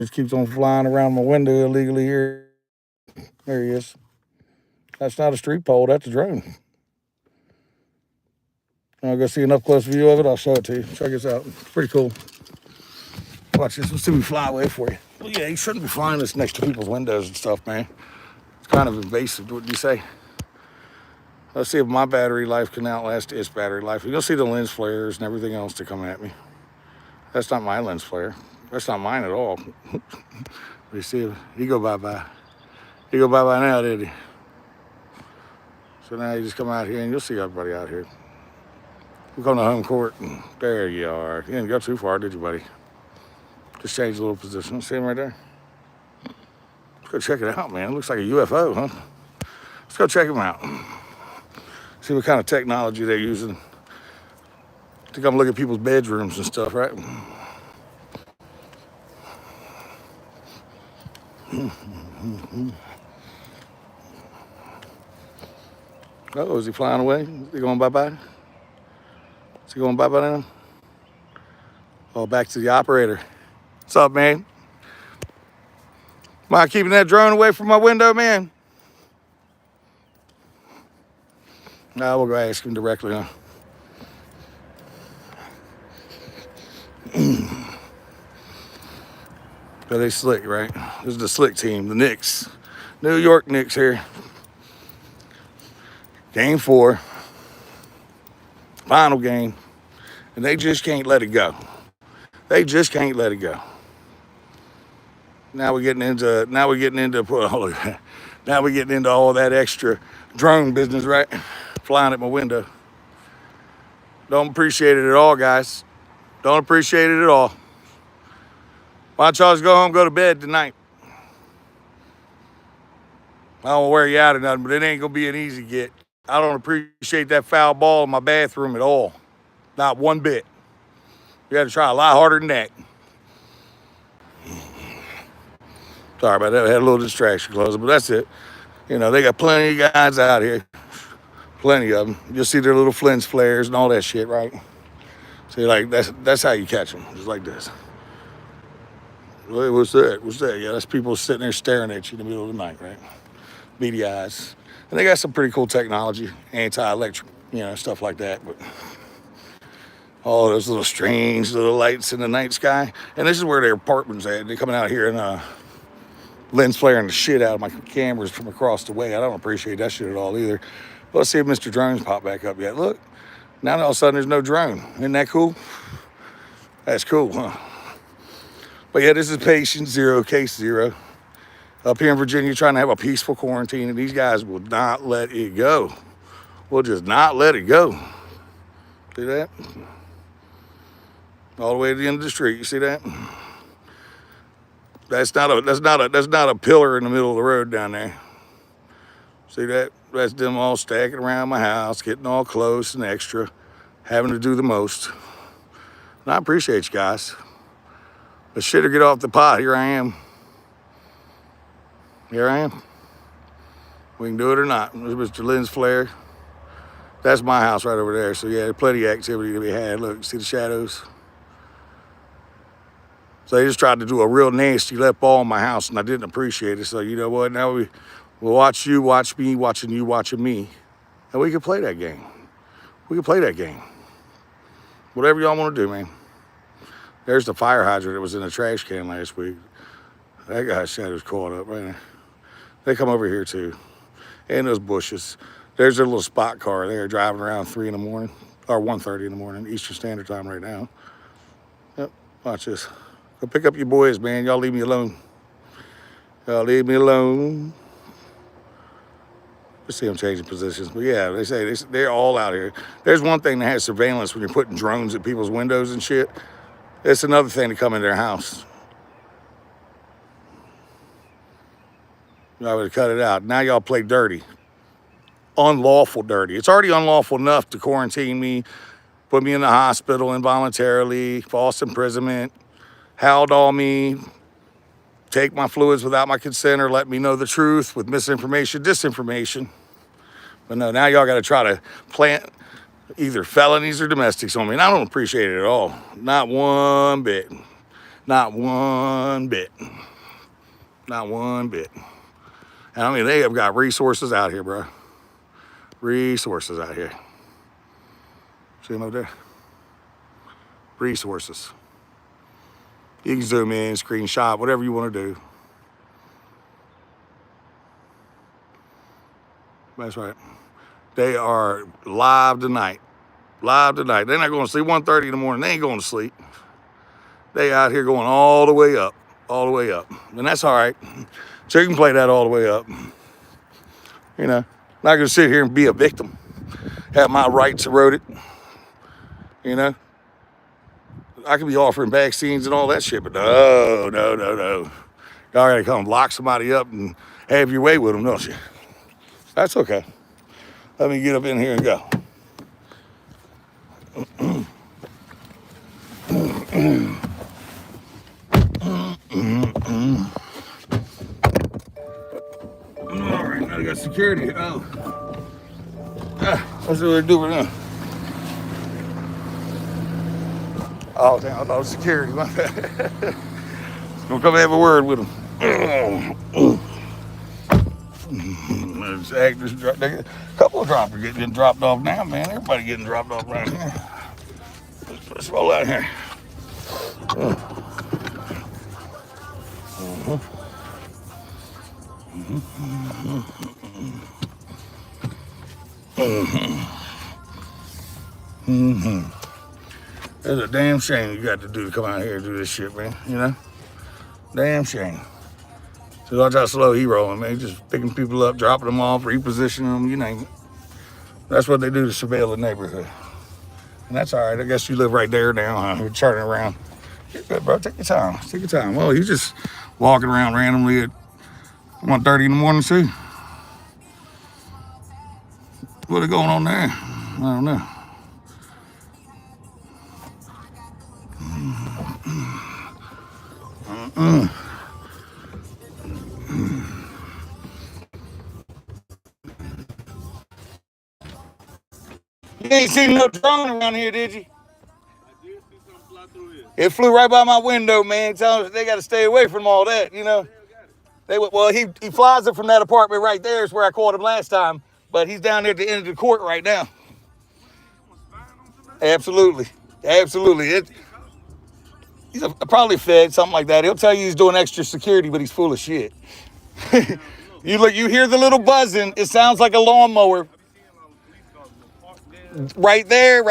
Just keeps on flying around my window illegally here. There he is. That's not a street pole, that's a drone. I'll go see an up close view of it. I'll show it to you. Check this out. It's pretty cool. Watch this. Let's see me fly away for you. Well, yeah, you shouldn't be flying this next to people's windows and stuff, man. It's kind of invasive. What do you say? Let's see if my battery life can outlast its battery life. You'll see the lens flares and everything else to come at me. That's not my lens flare. That's not mine at all. You see, he go bye-bye. He go bye-bye now, did he? So now you just come out here and you'll see everybody out here. We come to home court and there you are. You didn't go too far, did you, buddy? Just change a little position. See him right there? Let's go check it out, man. It looks like a UFO, huh? Let's go check him out. See what kind of technology they're using to come look at people's bedrooms and stuff, right? Oh, is he flying away? Is he going bye-bye? Is he going bye-bye now? Oh, back to the operator. What's up, man? Am I keeping that drone away from my window, man? No, we'll go ask him directly, huh? But they slick, right? This is the slick team, the Knicks. New York Knicks here. Game 4. Final game. And they just can't let it go. They just can't let it go. Now we're getting into now we're getting into all that extra drone business, right? Flying at my window. Don't appreciate it at all, guys. Don't appreciate it at all. Why don't y'all just go home, go to bed tonight? I don't wear you out or nothing, but it ain't gonna be an easy get. I don't appreciate that foul ball in my bathroom at all. Not one bit. You gotta try a lot harder than that. Sorry about that. I had a little distraction closing, but that's it. You know, they got plenty of guys out here. Plenty of them. You'll see their little flins flares and all that shit, right? See, like, that's how you catch them. Just like this. Hey, what's that? What's that? Yeah, that's people sitting there staring at you in the middle of the night, right? Beady eyes. And they got some pretty cool technology, anti-electric, stuff like that. But all those little strange little lights in the night sky. And this is where their apartment's at. They're coming out here and lens flaring the shit out of my cameras from across the way. I don't appreciate that shit at all either. But let's see if Mr. Drone's popped back up yet. Look, now all of a sudden there's no drone. Isn't that cool? That's cool, huh? But yeah, this is patient 0, case 0. Up here in Virginia, trying to have a peaceful quarantine, and these guys will not let it go. Will just not let it go. See that? All the way to the end of the street. You see that? That's not a pillar in the middle of the road down there. See that? That's them all stacking around my house, getting all close and extra, having to do the most. And I appreciate you guys. But shit or get off the pot. Here I am. Here I am. We can do it or not. There's Mr. Lens Flare. That's my house right over there. So yeah, there's plenty of activity to be had. Look, see the shadows? So they just tried to do a real nasty let ball in my house, and I didn't appreciate it. So you know what? Now we'll watch you, watch me, watching you, watching me. And we can play that game. We can play that game. Whatever y'all want to do, man. There's the fire hydrant that was in the trash can last week. That guy's shadow's caught up right there. They come over here too. And those bushes. There's their little spot car there driving around 3 in the morning, or 1:30 in the morning, Eastern Standard Time right now. Yep, watch this. Go pick up your boys, man. Y'all leave me alone. Y'all leave me alone. Let's see them changing positions. But yeah, they say they're all out here. There's one thing that has surveillance when you're putting drones at people's windows and shit. It's another thing to come in their house. I would have cut it out. Now y'all play dirty. Unlawful dirty. It's already unlawful enough to quarantine me, put me in the hospital involuntarily, false imprisonment, Haldol me, take my fluids without my consent or let me know the truth with misinformation, disinformation. But no, now y'all got to try to plant either felonies or domestics on me. And I don't appreciate it at all. Not one bit. Not one bit. Not one bit. And I mean, they have got resources out here, bro. Resources out here. See them up there? Resources. You can zoom in, screenshot, whatever you want to do. That's right. They are live tonight. Live tonight. They're not going to sleep 1:30 in the morning. They ain't going to sleep. They out here going all the way up. All the way up. And that's all right. So you can play that all the way up. You know, not going to sit here and be a victim. Have my rights eroded. You know. I could be offering vaccines and all that shit, but no. Y'all gotta come lock somebody up and have your way with them, don't you? That's okay. Let me get up in here and go. All right, now I got security. What's what we do right now? Oh, damn, I thought it was security. My bad. Gonna come have a word with them. Actors, a couple of droppers getting dropped off now, man. Everybody getting dropped off right here. Let's roll out here. It's a damn shame you got to do to come out here and do this shit, man. You know? Damn shame. So watch how slow he rolling, man. Just picking people up, dropping them off, repositioning them, you name it. That's what they do to surveil the neighborhood. And that's all right. I guess you live right there now, huh? You're turning around. You're good, bro. Take your time. Take your time. Well, he's just walking around randomly at 1:30 in the morning, too. What's going on there? I don't know. You ain't seen no drone around here, did you? I did see something fly through here. It flew right by my window, man. Telling us they got to stay away from all that, you know. He flies it from that apartment right there. Is where I caught him last time, but he's down there at the end of the court right now. Absolutely. He's probably fed, something like that. He'll tell you he's doing extra security, but he's full of shit. You hear the little buzzing. It sounds like a lawnmower. Right there.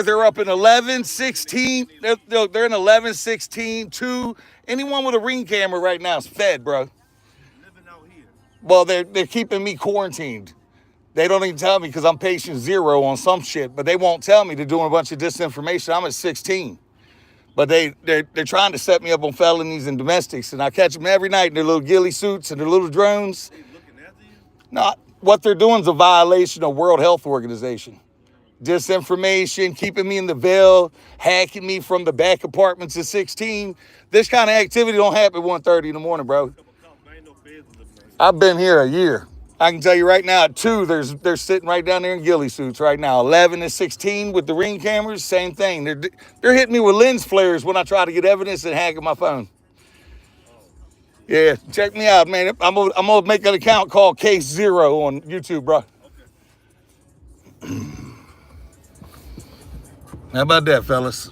They're up in 11, 16. They're in 11, 16, 2. Anyone with a Ring camera right now is fed, bro. Well, they're keeping me quarantined. They don't even tell me because I'm patient 0 on some shit, but they won't tell me they're doing a bunch of disinformation. I'm at 16. But they're trying to set me up on felonies and domestics, and I catch them every night in their little ghillie suits and their little drones. They looking after you? No, what they're doing is a violation of World Health Organization. Disinformation, keeping me in the veil, hacking me from the back apartments at 16. This kind of activity don't happen at 1:30 in the morning, bro. I've been here a year. I can tell you right now, at 2, they're sitting right down there in ghillie suits right now. 11 and 16 with the Ring cameras, same thing. They're hitting me with lens flares when I try to get evidence and hacking my phone. Yeah, check me out, man. I'm gonna make an account called Case 0 on YouTube, bro. Okay. How about that, fellas?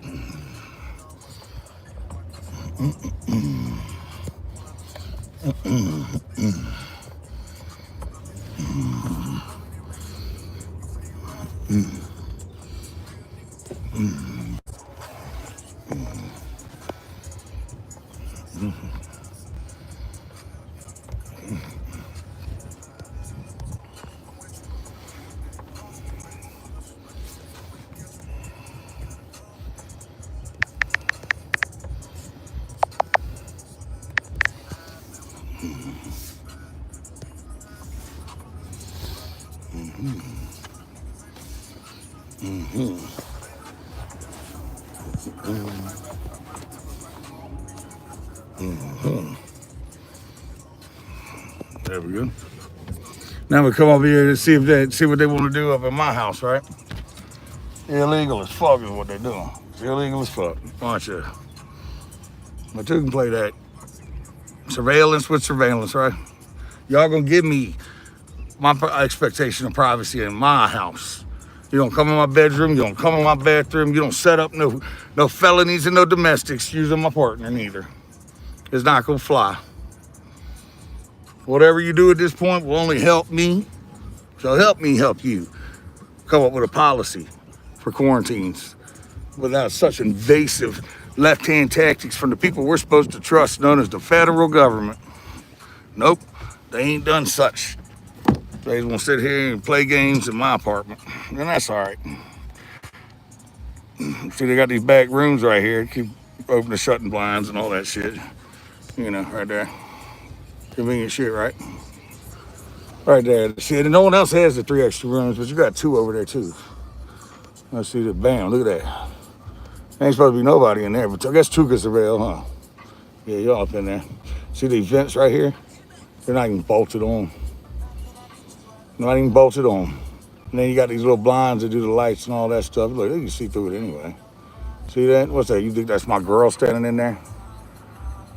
There we go. Now we come over here to see what they want to do up in my house, right? Illegal as fuck is what they're doing. It's illegal as fuck. Bunch of But you can play that surveillance with surveillance, right? Y'all gonna give me my expectation of privacy in my house. You don't come in my bedroom. You don't come in my bathroom. You don't set up no felonies and no domestics using my partner neither. It's not gonna fly. Whatever you do at this point will only help me. So help me help you come up with a policy for quarantines without such invasive left-hand tactics from the people we're supposed to trust, known as the federal government. Nope, they ain't done such. They just want to sit here and play games in my apartment, and that's all right. See, they got these back rooms right here. Keep opening, shutting blinds and all that shit. You know, right there. Convenient shit, right? Right there. See, and no one else has the 3 extra rooms, but you got 2 over there too. Let's see the bam. Look at that. Ain't supposed to be nobody in there, but I guess 2 could surveil, huh? Yeah, y'all up in there. See these vents right here? They're not even bolted on. Not even bolted on. And then you got these little blinds that do the lights and all that stuff. Look, you can see through it anyway. See that? What's that? You think that's my girl standing in there?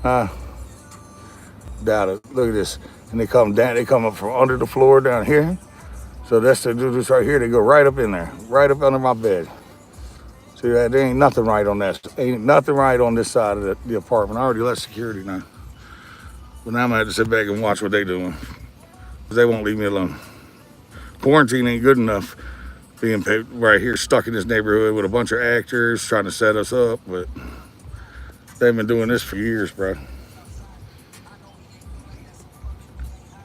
Doubt it. Look at this. And they come down, they come up from under the floor down here. So that's they do this right here. They go right up in there, right up under my bed. See that? There ain't nothing right on that. Ain't nothing right on this side of the apartment. I already left security now. But now I'm gonna have to sit back and watch what they doing. Because they won't leave me alone. Quarantine ain't good enough being right here stuck in this neighborhood with a bunch of actors trying to set us up, but they've been doing this for years, bro.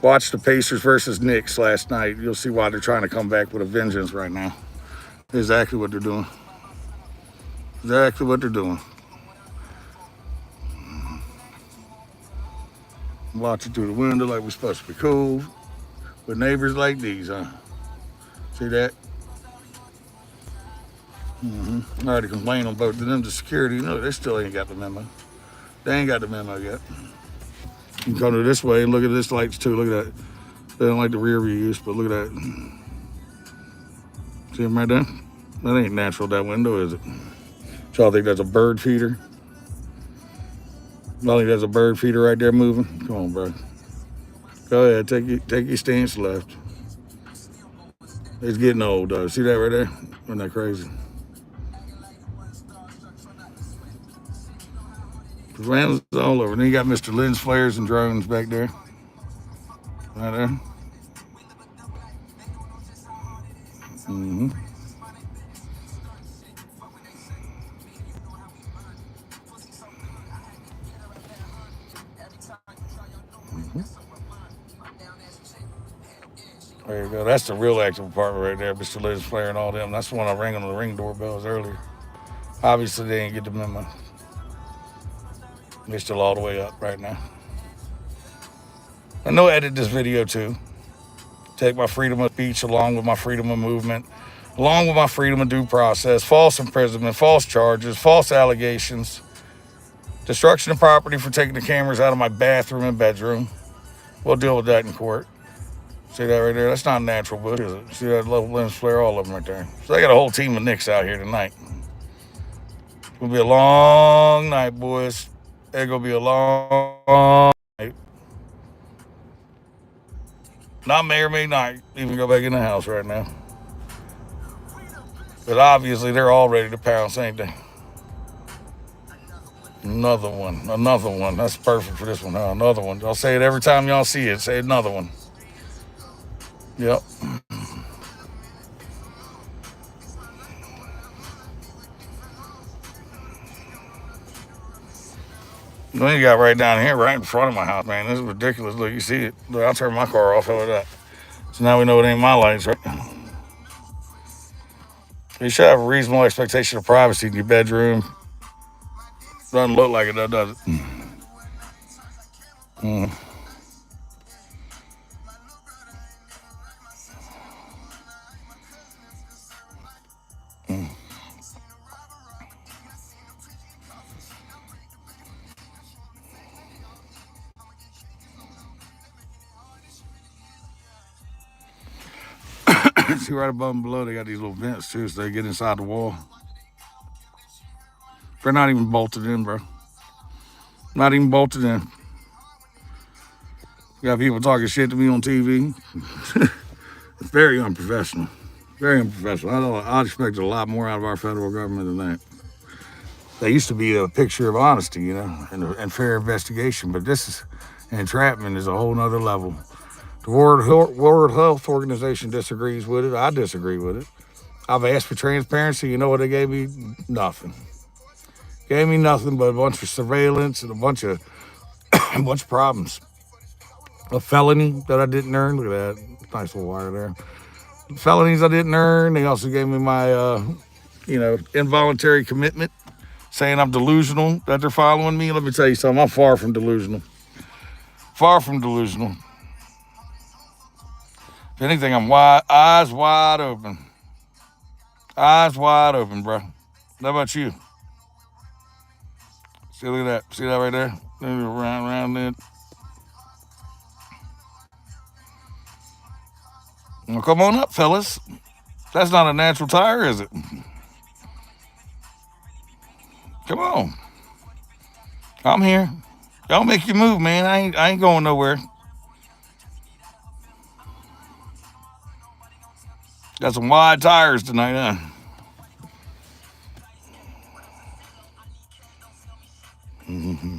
Watch the Pacers versus Knicks last night. You'll see why they're trying to come back with a vengeance right now. Exactly what they're doing. Exactly what they're doing. Watch it through the window like we're supposed to be cool. With neighbors like these, huh? See that? I already complained on both of them to security. No, they still ain't got the memo. They ain't got the memo yet. You can come to this way and look at this lights too. Look at that. They don't like the rear views, but look at that. See them right there? That ain't natural, that window, is it? Y'all think that's a bird feeder? Y'all think that's a bird feeder right there moving? Come on, bro. Go ahead, take your stance left. It's getting old though. See that right there? Isn't that crazy? Rams all over. Then you got Mr. Lens flares and drones back there. Right there. Mm-hmm. There you go. That's the real active apartment right there, Mr. Lens flare and all them. That's the one I rang on the ring doorbells earlier. Obviously, they didn't get the memo. They're still all the way up right now. I know I edit this video too. Take my freedom of speech along with my freedom of movement, along with my freedom of due process, false imprisonment, false charges, false allegations, destruction of property for taking the cameras out of my bathroom and bedroom. We'll deal with that in court. See that right there? That's not natural bush, is it? See that little lens flare, all of them right there. So they got a whole team of Knicks out here tonight. It's gonna be a long night, boys. It's gonna be a long night. Not may or may not even go back in the house right now. But obviously they're all ready to pounce, ain't they? Another one. That's perfect for this one, huh? Another one. I'll say it every time y'all see it. Say another one. Yep. Then you got right down here, right in front of my house, man. This is ridiculous. Look, you see it. Look, I'll turn my car off. How about that? So now we know it ain't my lights, right? You should have a reasonable expectation of privacy in your bedroom. Doesn't look like it, though, does it? Mm. Mm. See right above and below, they got these little vents too, so they get inside the wall. They're not even bolted in, bro. Not even bolted in. Got people talking shit to me on TV. It's very unprofessional. Very unprofessional. I expected a lot more out of our federal government than that. They used to be a picture of honesty, you know, and fair investigation, but this is entrapment is a whole nother level. The World Health Organization disagrees with it. I disagree with it. I've asked for transparency. You know what they gave me? Nothing. Gave me nothing but a bunch of surveillance and a bunch of problems. A felony that I didn't earn. Look at that. Nice little wire there. Felonies I didn't earn. They also gave me my, involuntary commitment, saying I'm delusional that they're following me. Let me tell you something. I'm far from delusional. Far from delusional. If anything, I'm eyes wide open. Eyes wide open, bro. How about you? See, look at that. See that right there? Around it. Well, come on up, fellas. That's not a natural tire, is it? Come on. I'm here. Y'all make your move, man. I ain't going nowhere. Got some wide tires tonight, huh? Mm-hmm.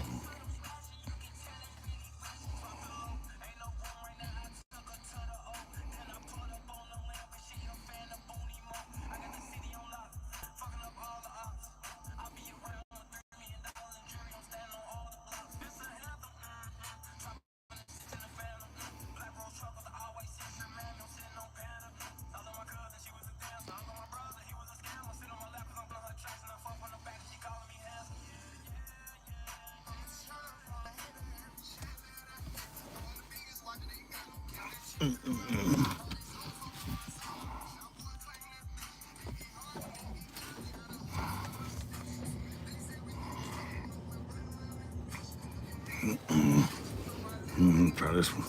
Try this one.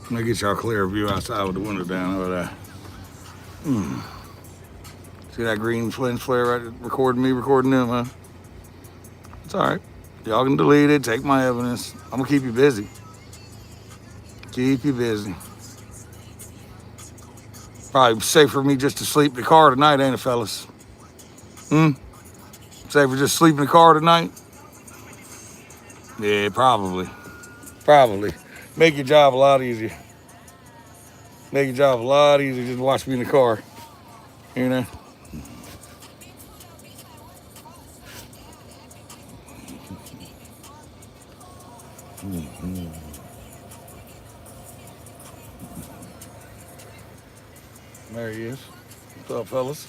Let me get y'all a clear view outside with the window down over there. See that green flare right recording me, recording them, huh? It's all right. Y'all can delete it, take my evidence. I'm gonna keep you busy. Keep you busy. Probably safe for me just to sleep in the car tonight, ain't it, fellas? Safer just sleep in the car tonight? Yeah, probably. Probably. Make your job a lot easier. Make your job a lot easier. Just watch me in the car. You know? There he is. What's up, fellas?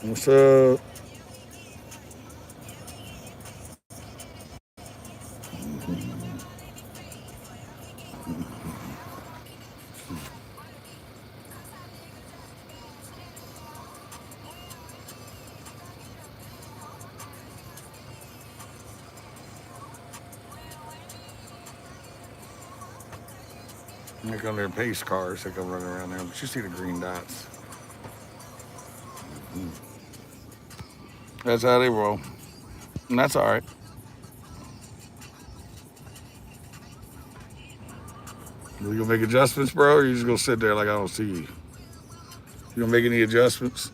What's up? They come there pace cars. They come running around there. But you see the green dots. That's how they roll. And that's all right. You gonna make adjustments, bro, or you just gonna sit there like I don't see you? You gonna make any adjustments?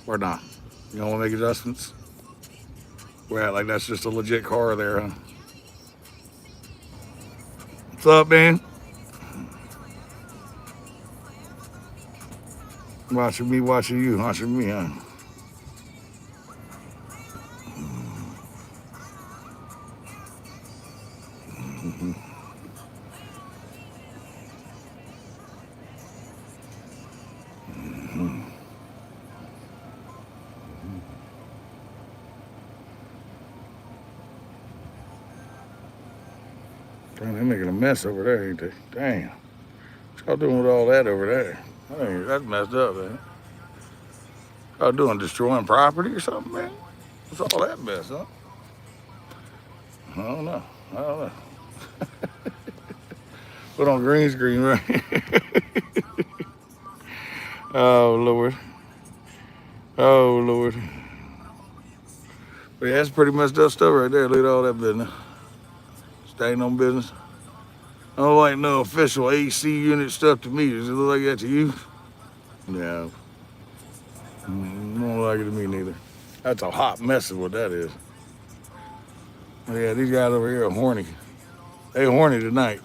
Or not? You don't wanna make adjustments? Well, like that's just a legit car there, huh? What's up, man? Watching me, watching you, watching me, huh? Damn, they're making a mess over there, ain't they? Damn. Y'all doing with all that over there? That's messed up, man. Y'all doing destroying property or something, man? What's all that mess, huh? I don't know. I don't know. Put on green screen, right? Oh, Lord. Oh, Lord. But yeah, that's pretty messed up stuff right there. Look at all that business. Staying on business. I don't like no official AC unit stuff to me. Does it look like that to you? No. Don't like it to me neither. That's a hot mess of what that is. Yeah, these guys over here are horny. They horny tonight.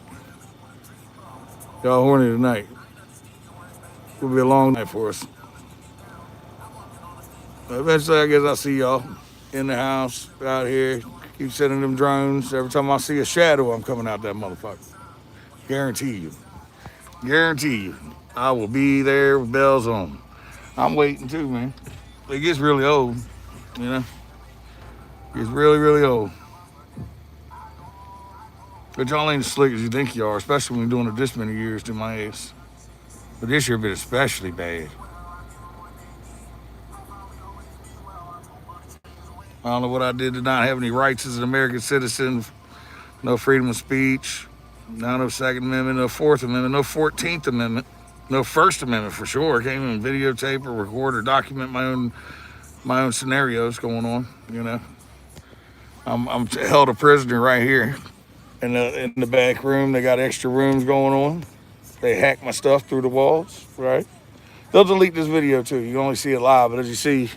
Y'all horny tonight. It'll be a long night for us. But eventually, I guess I'll see y'all in the house, out here. Keep sending them drones. Every time I see a shadow, I'm coming out that motherfucker. Guarantee you. Guarantee you. I will be there with bells on. I'm waiting too, man. It gets really old, you know? It gets really, really old. But y'all ain't as slick as you think you are, especially when you're doing it this many years to my ass. But this year been especially bad. I don't know what I did to not have any rights as an American citizen. No freedom of speech. No Second Amendment, no Fourth Amendment, no 14th Amendment, no First Amendment for sure. I can't even videotape or record or document my own scenarios going on. You know, I'm held a prisoner right here in the back room. They got extra rooms going on. They hack my stuff through the walls. Right. They'll delete this video too. You can only see it live, but as you see,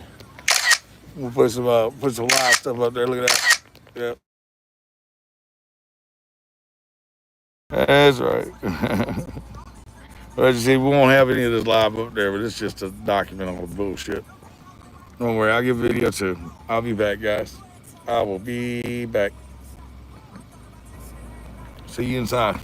we'll put some live stuff up there. Look at that. Yep. That's right. But as you see, we won't have any of this live up there, but it's just to document all the bullshit. Don't worry, I'll give video too. I'll be back, guys. I will be back. See you inside.